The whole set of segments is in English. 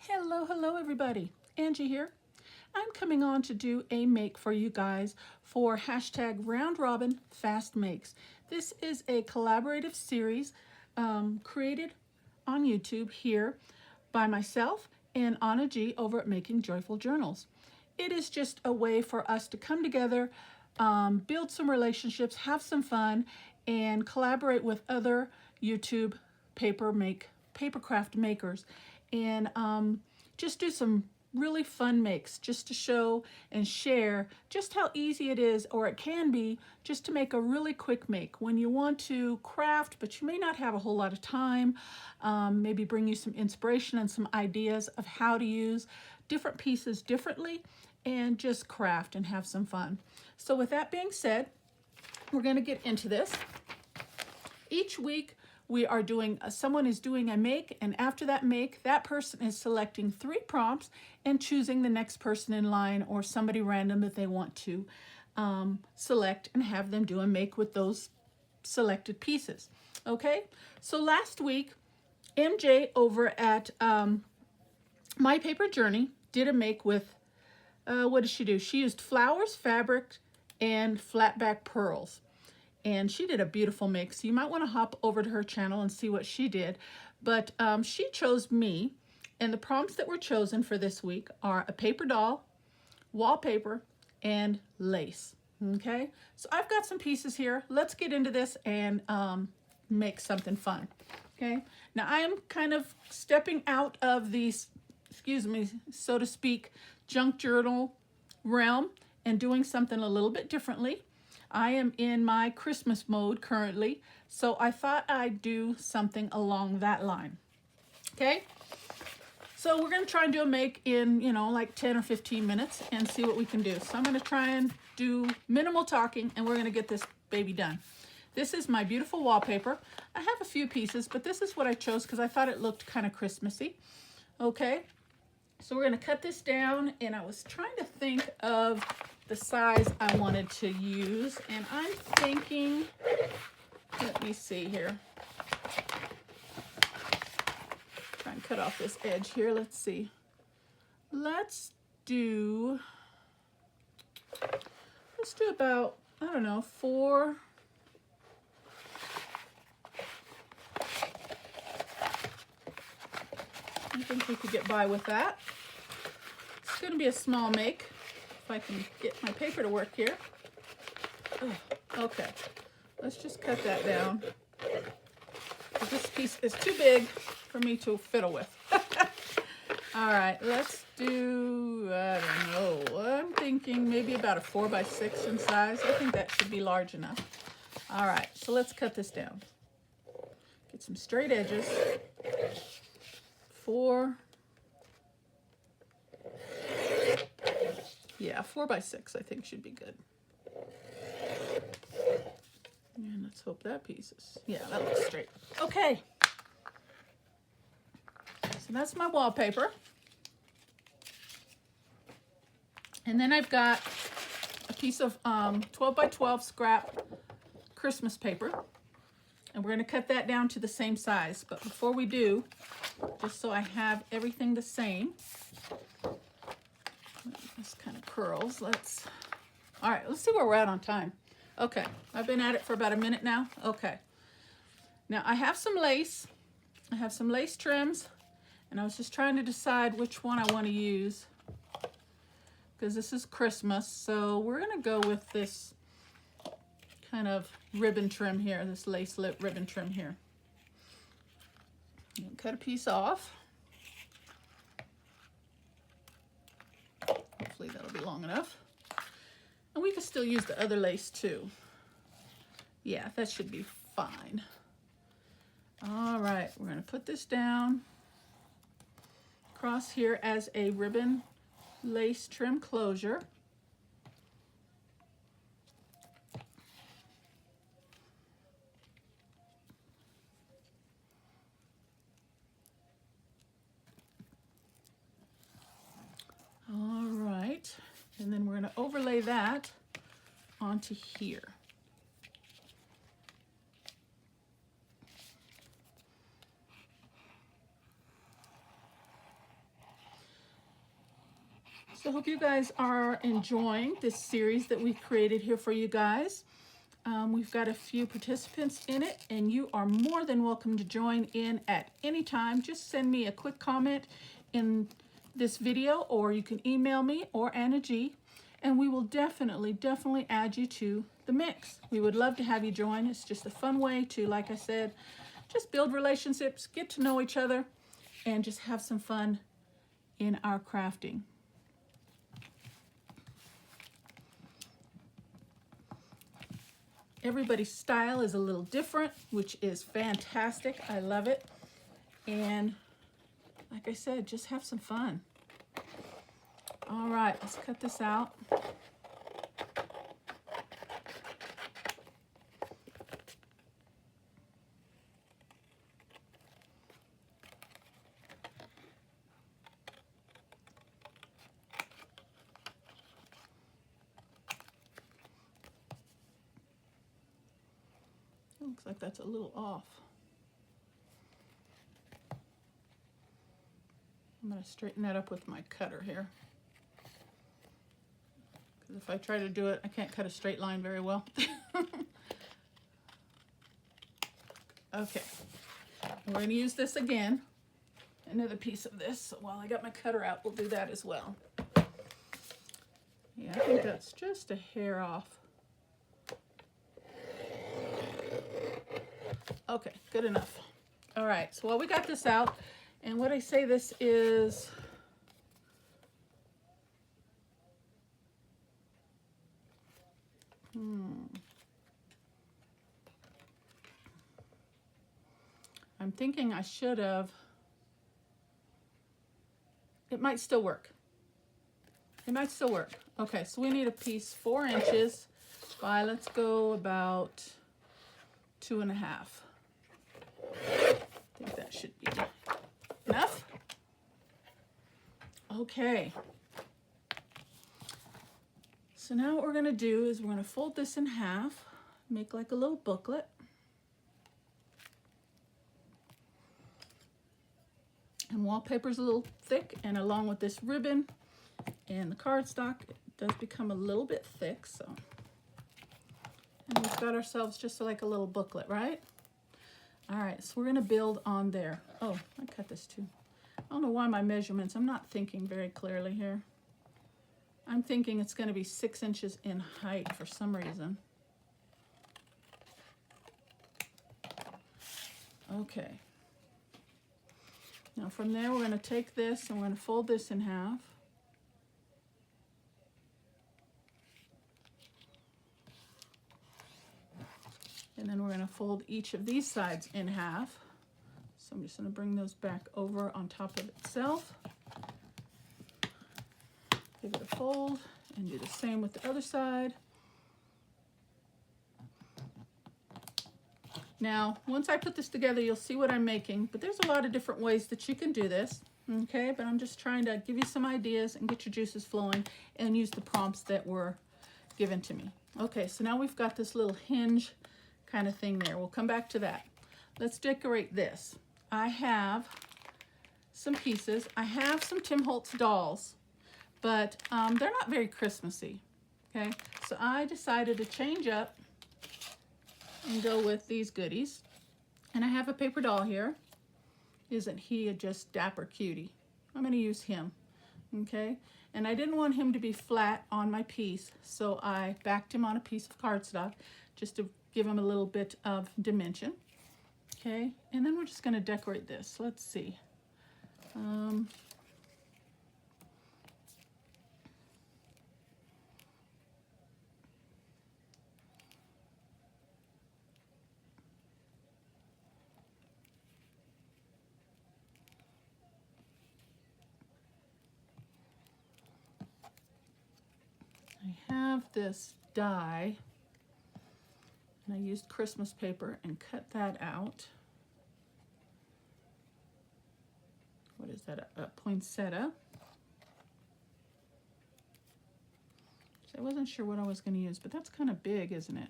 Hello everybody. Angie here. I'm coming on to do a make for you guys for hashtag round robin fast makes. This is a collaborative series created on YouTube here by myself and Anna G over at Making Joyful Journals. It is just a way for us to come together, build some relationships, have some fun, and collaborate with other YouTube papercraft makers, and just do some really fun makes just to show and share just how easy it is, or it can be, just to make a really quick make when you want to craft but you may not have a whole lot of time. Maybe bring you some inspiration and some ideas of how to use different pieces differently and just craft and have some fun. So with that being said, we're going to get into this. Each week we are doing, someone is doing a make, and after that make, that person is selecting 3 prompts and choosing the next person in line or somebody random that they want to select and have them do a make with those selected pieces. Okay, so last week, MJ over at My Paper Journey did a make with, what did she do? She used flowers, fabric, and flat back pearls. And she did a beautiful mix. So you might want to hop over to her channel and see what she did. But she chose me. And the prompts that were chosen for this week are a paper doll, wallpaper, and lace. Okay, so I've got some pieces here. Let's get into this and make something fun. Okay, now I am kind of stepping out of the, excuse me, so to speak, junk journal realm and doing something a little bit differently. I am in my Christmas mode currently, so I thought I'd do something along that line. Okay, so we're going to try and do a make in, like 10 or 15 minutes and see what we can do. So I'm going to try and do minimal talking, and we're going to get this baby done. This is my beautiful wallpaper. I have a few pieces, but this is what I chose because I thought it looked kind of Christmassy. Okay, so we're going to cut this down, and I was trying to think of the size I wanted to use, and I'm thinking, let me see here, try and cut off this edge here. Let's see, let's do about, I don't know, 4, I think we could get by with that. It's going to be a small make. If I can get my paper to work here. Oh, okay, let's just cut that down. This piece is too big for me to fiddle with. All right, let's do, I don't know, I'm thinking maybe about a 4 by 6 in size. I think that should be large enough. All right, so let's cut this down. Get some straight edges. 4. Yeah, 4 by 6 I think should be good. And let's hope that piece is, yeah, that looks straight. Okay, so that's my wallpaper. And then I've got a piece of 12 by 12 scrap Christmas paper. And we're going to cut that down to the same size. But before we do, just so I have everything the same, this kind of curls. All right, let's see where we're at on time. Okay, I've been at it for about a minute now. Okay, now I have some lace. I have some lace trims, and I was just trying to decide which one I want to use because this is Christmas. So we're gonna go with this kind of ribbon trim here, this lace ribbon trim here. Cut a piece off. Hopefully that'll be long enough. And we can still use the other lace too. Yeah, that should be fine. All right, we're going to put this down across here as a ribbon lace trim closure. All right, and then we're going to overlay that onto here. So I hope you guys are enjoying this series that we've created here for you guys. We've got a few participants in it, and you are more than welcome to join in at any time. Just send me a quick comment in this video, or you can email me or Anna G, and we will definitely add you to the mix. We would love to have you join. It's just a fun way to, like I said, just build relationships, get to know each other, and just have some fun in our crafting. Everybody's style is a little different, which is fantastic. I love it. And like I said, just have some fun. All right, let's cut this out. Looks like that's a little off. I'm going to straighten that up with my cutter here. Because if I try to do it, I can't cut a straight line very well. Okay, we're going to use this again. Another piece of this. So while I got my cutter out, we'll do that as well. Yeah, I think that's just a hair off. Okay, good enough. All right, so while we got this out, and what I say this is, I'm thinking I should have, it might still work. It might still work. Okay, so we need a piece 4 inches by, let's go about 2.5. I think that should be enough. Okay. So now what we're going to do is we're going to fold this in half, make like a little booklet. And wallpaper's a little thick, and along with this ribbon and the cardstock, it does become a little bit thick. So, and we've got ourselves just like a little booklet, right? All right, so we're going to build on there. Oh, I cut this too. I don't know why my measurements, I'm not thinking very clearly here. I'm thinking it's going to be 6 inches in height for some reason. Okay. Now from there, we're going to take this and we're going to fold this in half. And then we're going to fold each of these sides in half. So I'm just going to bring those back over on top of itself. Give it a fold and do the same with the other side. Now, once I put this together, you'll see what I'm making, but there's a lot of different ways that you can do this, okay? But I'm just trying to give you some ideas and get your juices flowing and use the prompts that were given to me. Okay, so now we've got this little hinge kind of thing there. We'll come back to that. Let's decorate this. I have some pieces. I have some Tim Holtz dolls, but they're not very Christmassy, okay? So I decided to change up and go with these goodies. And I have a paper doll here. Isn't he a just dapper cutie? I'm going to use him, okay? And I didn't want him to be flat on my piece, so I backed him on a piece of cardstock just to give him a little bit of dimension, okay? And then we're just going to decorate this. Let's see. I have this die, and I used Christmas paper and cut that out. What is that, a poinsettia? So I wasn't sure what I was going to use, but that's kind of big, isn't it?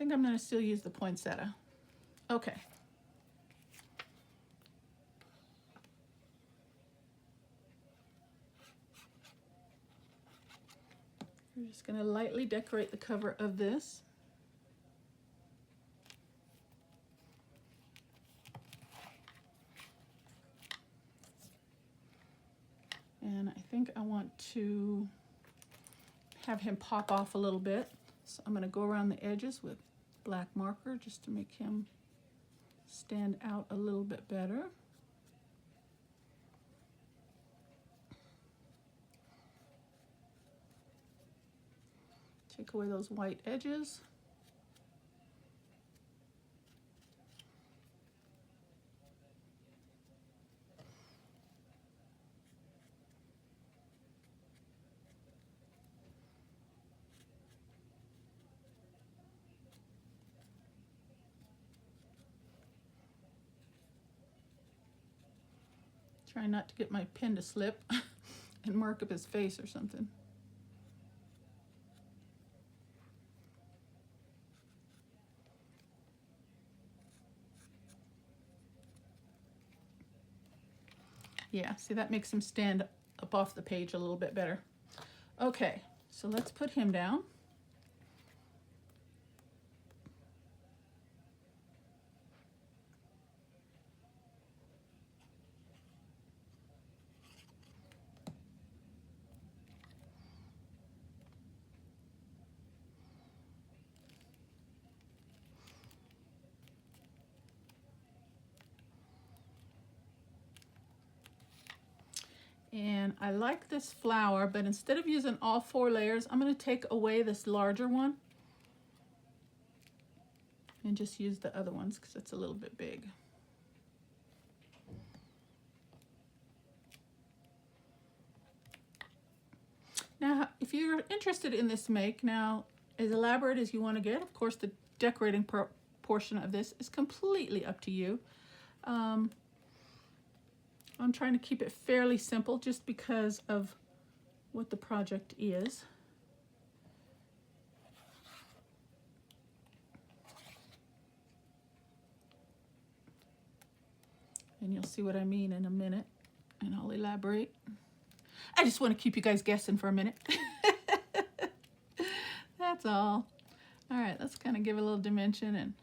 think I'm going to still use the poinsettia. Okay. We're just going to lightly decorate the cover of this. And I think I want to have him pop off a little bit. So I'm going to go around the edges with black marker just to make him stand out a little bit better. Take away those white edges. Try not to get my pen to slip and mark up his face or something. Yeah, see, that makes him stand up off the page a little bit better. Okay, so let's put him down. And I like this flower, but instead of using all 4 layers, I'm going to take away this larger one and just use the other ones because it's a little bit big. Now, if you're interested in this make, now, as elaborate as you want to get, of course, the decorating portion of this is completely up to you. I'm trying to keep it fairly simple just because of what the project is. And you'll see what I mean in a minute, and I'll elaborate. I just want to keep you guys guessing for a minute. That's all. All right, let's kind of give a little dimension and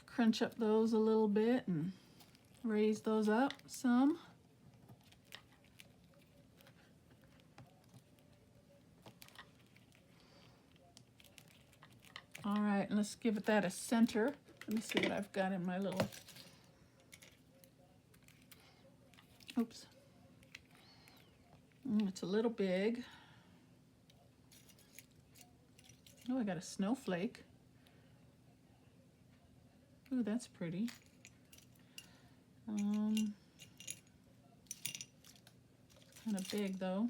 crunch up those a little bit and raise those up some. All right, and let's give that a center. Let me see what I've got in my little, oops. It's a little big. Oh, I got a snowflake. Ooh, that's pretty. Kind of big though.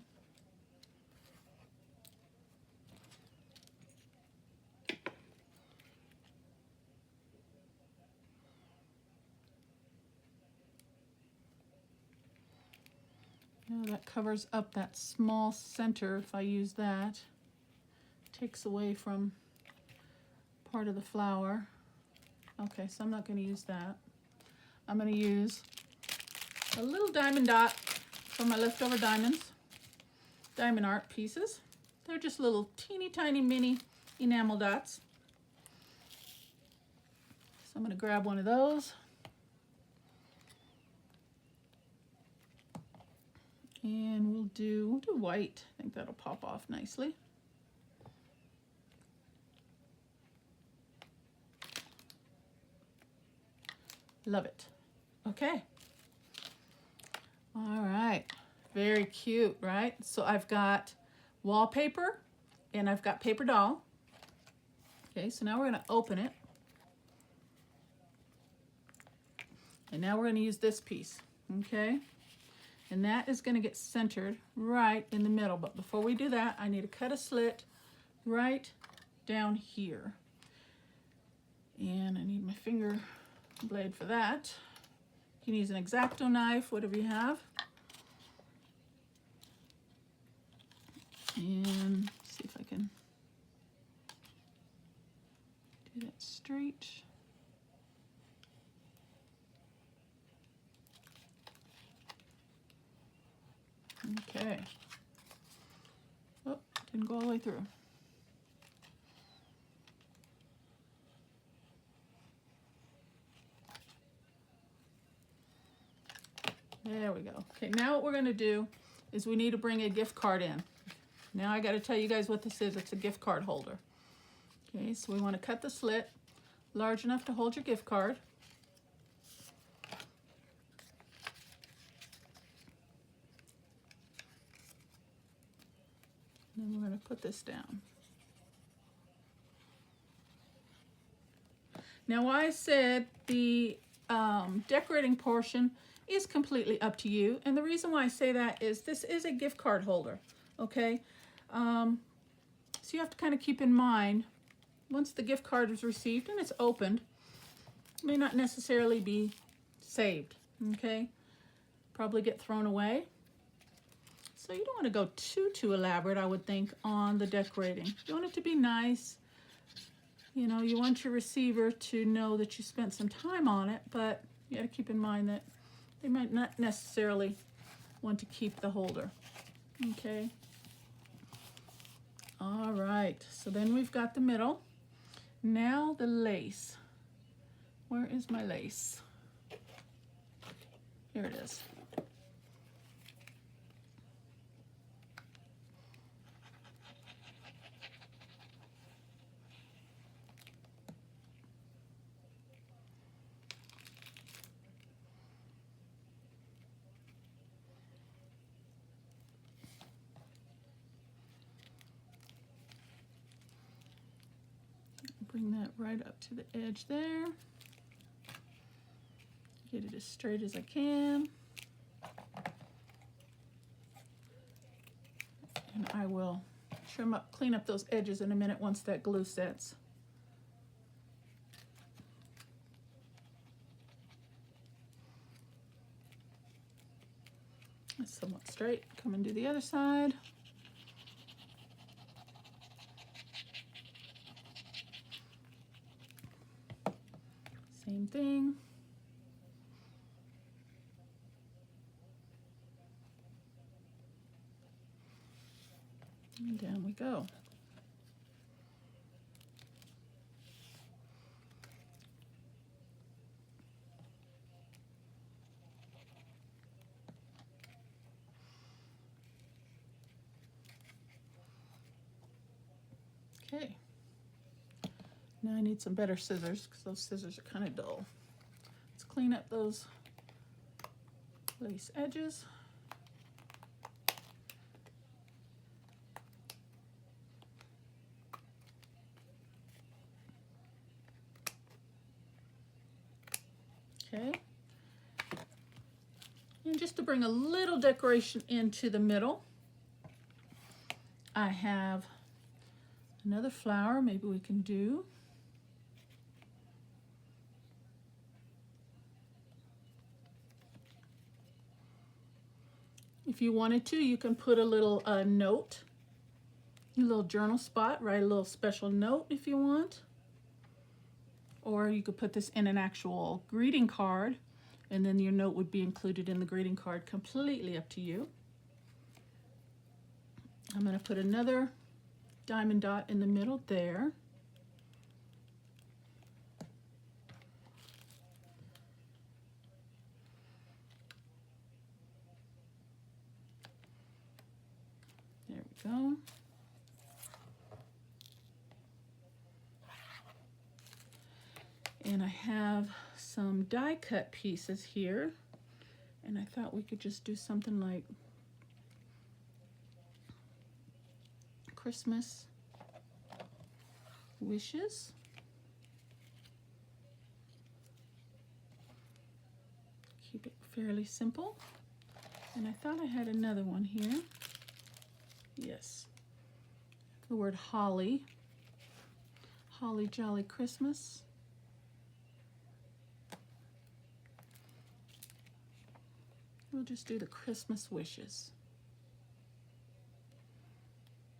Oh, that covers up that small center if I use that. Takes away from part of the flower. Okay, so I'm not going to use that. I'm going to use a little diamond dot from my leftover diamonds, diamond art pieces. They're just little teeny tiny mini enamel dots. So I'm going to grab one of those. And we'll do white. I think that'll pop off nicely. Love it. Okay. All right. Very cute, right? So I've got wallpaper and I've got paper doll. Okay, so now we're going to open it. And now we're going to use this piece. Okay. And that is going to get centered right in the middle. But before we do that, I need to cut a slit right down here. And I need my finger blade for that. You can use an X-Acto knife, whatever you have. And see if I can Get it straight. Okay. Oh, didn't go all the way through. There we go. Okay, now what we're going to do is we need to bring a gift card in. Now I got to tell you guys what this is. It's a gift card holder. Okay, so we want to cut the slit large enough to hold your gift card. And then we're going to put this down. Now I said the decorating portion is completely up to you, and the reason why I say that is this is a gift card holder, okay? So you have to kind of keep in mind, once the gift card is received and it's opened, it may not necessarily be saved, okay? Probably get thrown away. So you don't want to go too elaborate, I would think, on the decorating. You want it to be nice. You know, you want your receiver to know that you spent some time on it, but you got to keep in mind that they might not necessarily want to keep the holder. Okay. All right, so then we've got the middle. Now the lace. Where is my lace? Here it is. Bring that right up to the edge there. Get it as straight as I can. And I will trim up, clean up those edges in a minute once that glue sets. That's somewhat straight. Come and do the other side. Same thing. And down we go. Okay. Now I need some better scissors because those scissors are kind of dull. Let's clean up those lace edges. Okay. And just to bring a little decoration into the middle, I have another flower maybe we can do. If you wanted to, you can put a little note, a little journal spot, write a little special note if you want. Or you could put this in an actual greeting card, and then your note would be included in the greeting card. Completely up to you. I'm going to put another diamond dot in the middle there. There we go. And I have some die cut pieces here, and I thought we could just do something like Christmas wishes. Keep it fairly simple. And I thought I had another one here. Yes, the word holly. Holly jolly Christmas. We'll just do the Christmas wishes.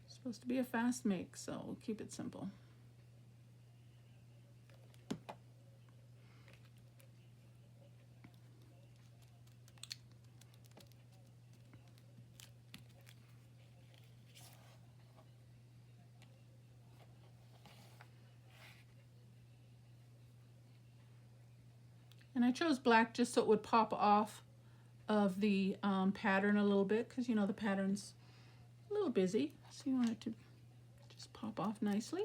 It's supposed to be a fast make, so we'll keep it simple. And I chose black just so it would pop off of the pattern a little bit, because you know the pattern's a little busy, so you want it to just pop off nicely.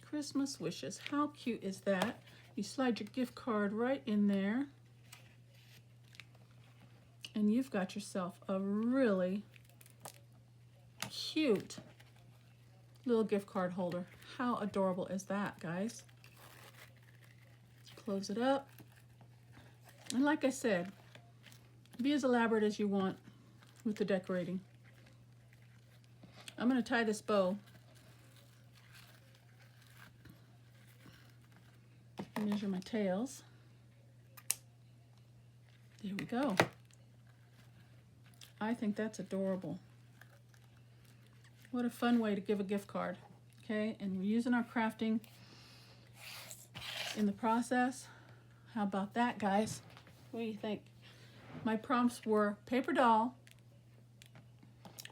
Christmas wishes. How cute is that? You slide your gift card right in there, and you've got yourself a really cute little gift card holder. How adorable is that, guys? Close it up. And like I said, be as elaborate as you want with the decorating. I'm going to tie this bow. Measure my tails. There we go. I think that's adorable. What a fun way to give a gift card. Okay, and we're using our crafting in the process. How about that, guys? What do you think? My prompts were paper doll,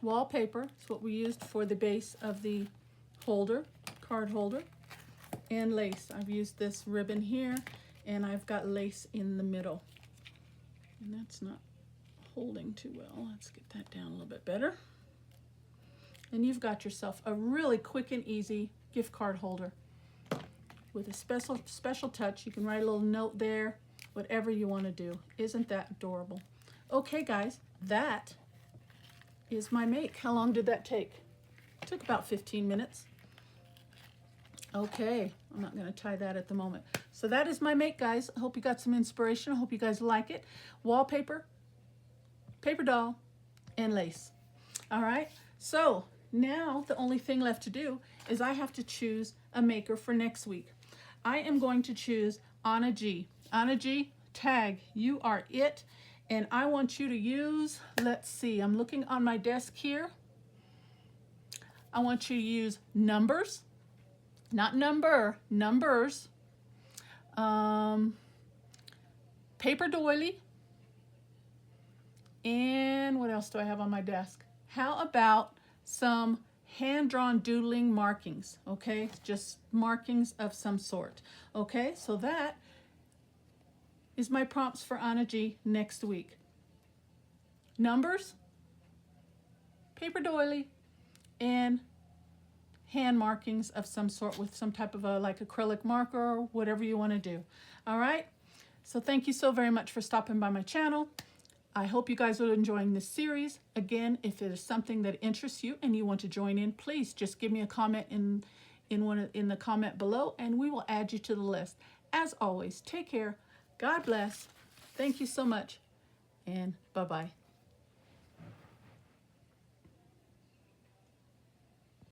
wallpaper, that's what we used for the base of the holder, card holder, and lace. I've used this ribbon here, and I've got lace in the middle. And that's not holding too well. Let's get that down a little bit better. And you've got yourself a really quick and easy gift card holder with a special touch. You can write a little note there, whatever you want to do. Isn't that adorable? Okay, guys, that is my make. How long did that take? It took about 15 minutes. Okay, I'm not going to tie that at the moment. So that is my make, guys. I hope you got some inspiration. I hope you guys like it. Wallpaper, paper doll, and lace. All right, so now the only thing left to do is I have to choose a maker for next week. I am going to choose Anna G. Anna G, tag, you are it. And I want you to use, let's see, I'm looking on my desk here. I want you to use numbers, not number, numbers. Paper doily. And what else do I have on my desk? How about some hand-drawn doodling markings, okay? Just markings of some sort, okay? So that is my prompts for Anna G next week. Numbers, paper doily, and hand markings of some sort with some type of a like acrylic marker or whatever you want to do. All right? So thank you so very much for stopping by my channel. I hope you guys are enjoying this series. Again, if it is something that interests you and you want to join in, please just give me a comment in the comment below, and we will add you to the list. As always, take care. God bless. Thank you so much, and bye-bye.